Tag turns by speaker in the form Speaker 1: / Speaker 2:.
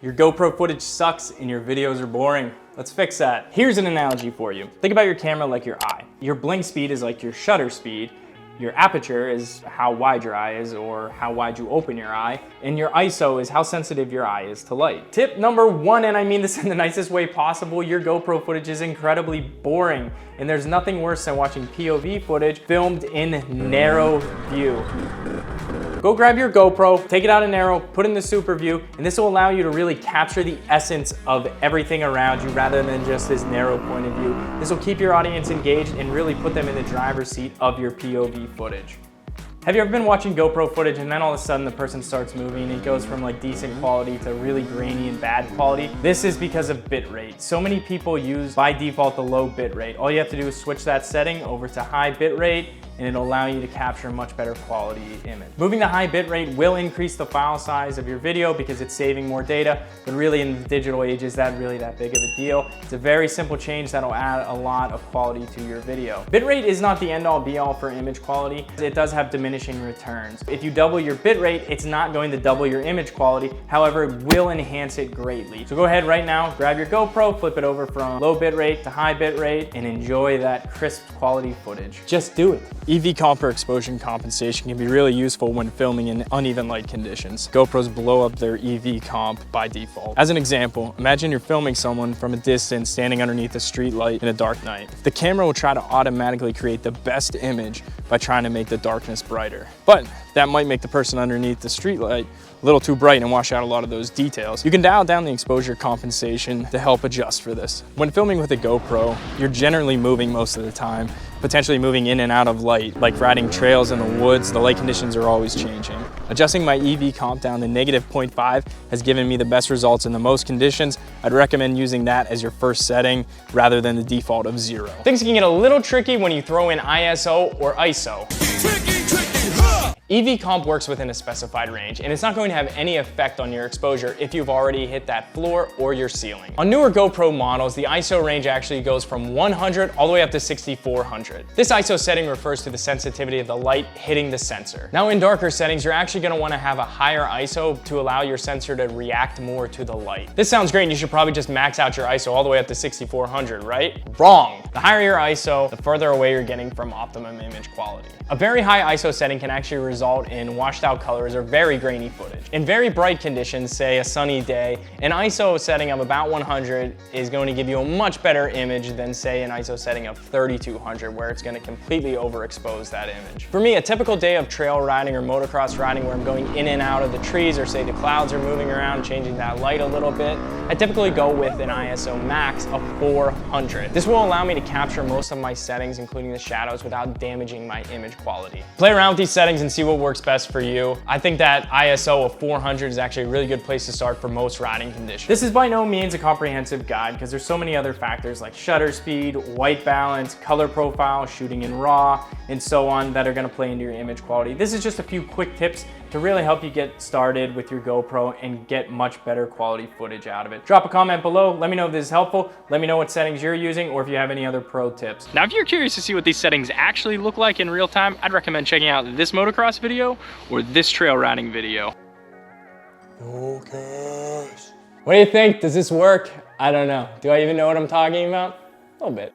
Speaker 1: Your GoPro footage sucks and your videos are boring. Let's fix that. Here's an analogy for you. Think about your camera like your eye. Your blink speed is like your shutter speed. Your aperture is how wide your eye is or how wide you open your eye. And your ISO is how sensitive your eye is to light. Tip number one, and I mean this in the nicest way possible, your GoPro footage is incredibly boring. And there's nothing worse than watching POV footage filmed in narrow view. Go grab your GoPro, take it out in narrow, put in the super view, and this will allow you to really capture the essence of everything around you rather than just this narrow point of view. This will keep your audience engaged and really put them in the driver's seat of your POV footage. Have you ever been watching GoPro footage and then all of a sudden the person starts moving and it goes from like decent quality to really grainy and bad quality? This is because of bitrate. So many people use by default the low bitrate. All you have to do is switch that setting over to high bitrate and it'll allow you to capture a much better quality image. Moving to high bitrate will increase the file size of your video because it's saving more data, but really in the digital age, is that really that big of a deal? It's a very simple change that'll add a lot of quality to your video. Bitrate is not the end all be all for image quality. It does have diminishing returns. If you double your bitrate, it's not going to double your image quality. However, it will enhance it greatly. So go ahead right now, grab your GoPro, flip it over from low bitrate to high bitrate and enjoy that crisp quality footage. Just do it. EV comp or exposure compensation can be really useful when filming in uneven light conditions. GoPros blow up their EV comp by default. As an example, imagine you're filming someone from a distance standing underneath a street light in a dark night. The camera will try to automatically create the best image by trying to make the darkness brighter. But that might make the person underneath the street light a little too bright and wash out a lot of those details. You can dial down the exposure compensation to help adjust for this. When filming with a GoPro, you're generally moving most of the time, potentially moving in and out of light. Like riding trails in the woods, the light conditions are always changing. Adjusting my EV comp down to -0.5 has given me the best results in the most conditions. I'd recommend using that as your first setting rather than the default of 0. Things can get a little tricky when you throw in ISO or ISO. EV comp works within a specified range, and it's not going to have any effect on your exposure if you've already hit that floor or your ceiling. On newer GoPro models, the ISO range actually goes from 100 all the way up to 6400. This ISO setting refers to the sensitivity of the light hitting the sensor. Now in darker settings, you're actually going to want to have a higher ISO to allow your sensor to react more to the light. This sounds great, and you should probably just max out your ISO all the way up to 6400, right? Wrong! The higher your ISO, the further away you're getting from optimum image quality. A very high ISO setting can actually result in washed out colors or very grainy footage. In very bright conditions, say a sunny day, an ISO setting of about 100 is going to give you a much better image than say an ISO setting of 3200 where it's going to completely overexpose that image. For me, a typical day of trail riding or motocross riding where I'm going in and out of the trees or say the clouds are moving around, changing that light a little bit, I typically go with an ISO max of 400. This will allow me to capture most of my settings, including the shadows, without damaging my image quality. Play around with these settings and see what works best for you. I think that ISO of 400 is actually a really good place to start for most riding conditions. This is by no means a comprehensive guide because there's so many other factors like shutter speed, white balance, color profile, shooting in RAW, and so on that are going to play into your image quality. This is just a few quick tips to really help you get started with your GoPro and get much better quality footage out of it. Drop a comment below, let me know if this is helpful, let me know what settings you're using or if you have any other pro tips. Now, if you're curious to see what these settings actually look like in real time, I'd recommend checking out this motocross video or this trail riding video. Focus. What do you think? Does this work? I don't know. Do I even know what I'm talking about? A little bit.